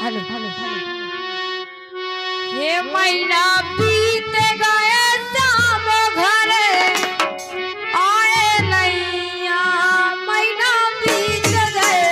Hello हे महीना बीत गए शाम घरे आए नैया महीना बीत गए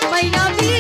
महीना भी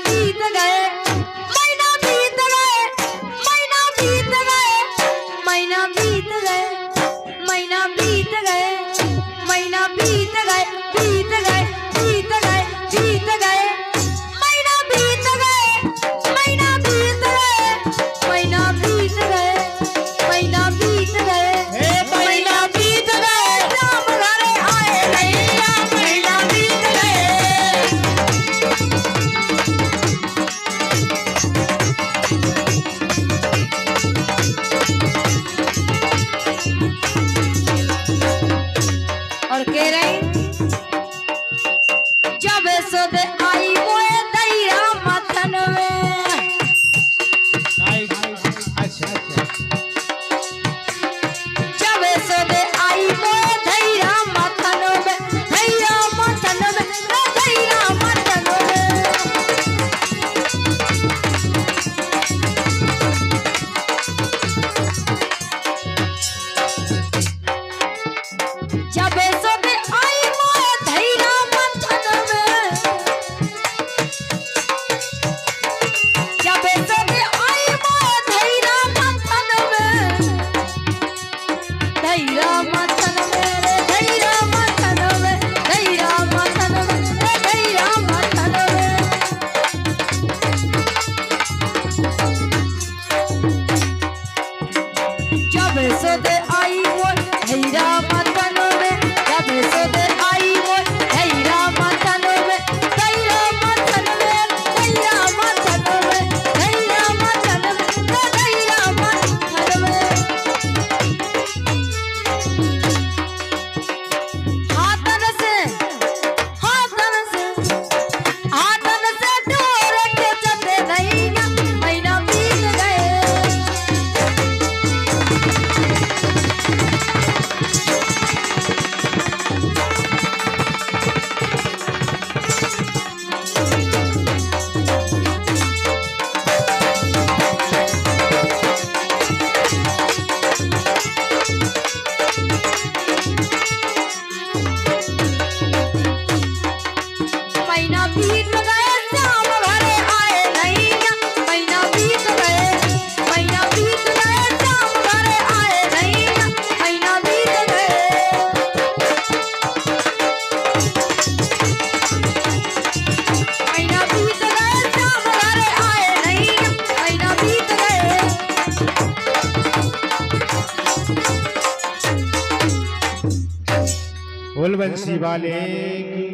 बीत गए, महीना बीत गए, महीना बीत गए, महीना बीत गए, महीना बीत गए, महीना बीत गए, बीत गए, बीत गए, बीत गए, महीना बीत गए, महीना बीत गए, महीना बीत गए, महीना बीत गए, महीना बीत गए, राम घरे आए नैया, महीना बीत गए। और कह रही जब सुध आई मोए दैया मथन में, जब सुध आई मोए दैया मथन में, दैया मथन में, दैया मथन में, जब सुध आई मोए दैया मथन में, जब सुध आई मोए दैया मथन में, दैया मथन में रे दैया मथन में, दैया मथन में रे दैया मथन में, जब सुध आई मोए दैया मथन में, जब सुध आई मोए दैया मथन में, दैया मथन में, दैया मथन में, दैया मथन में, दैया मथन में, हाथन से, हाथन से, हाथन से डोर के चलते नैया, महीना बीत गए। महीना बीत गए, श्याम घरे आए नैया, महीना बीत गए, महीना बीत गए, श्याम घरे आए नैया, महीना बीत गए, महीना बीत गए, श्याम घरे आए नैया, महीना बीत गए। बोल बंसी वाले की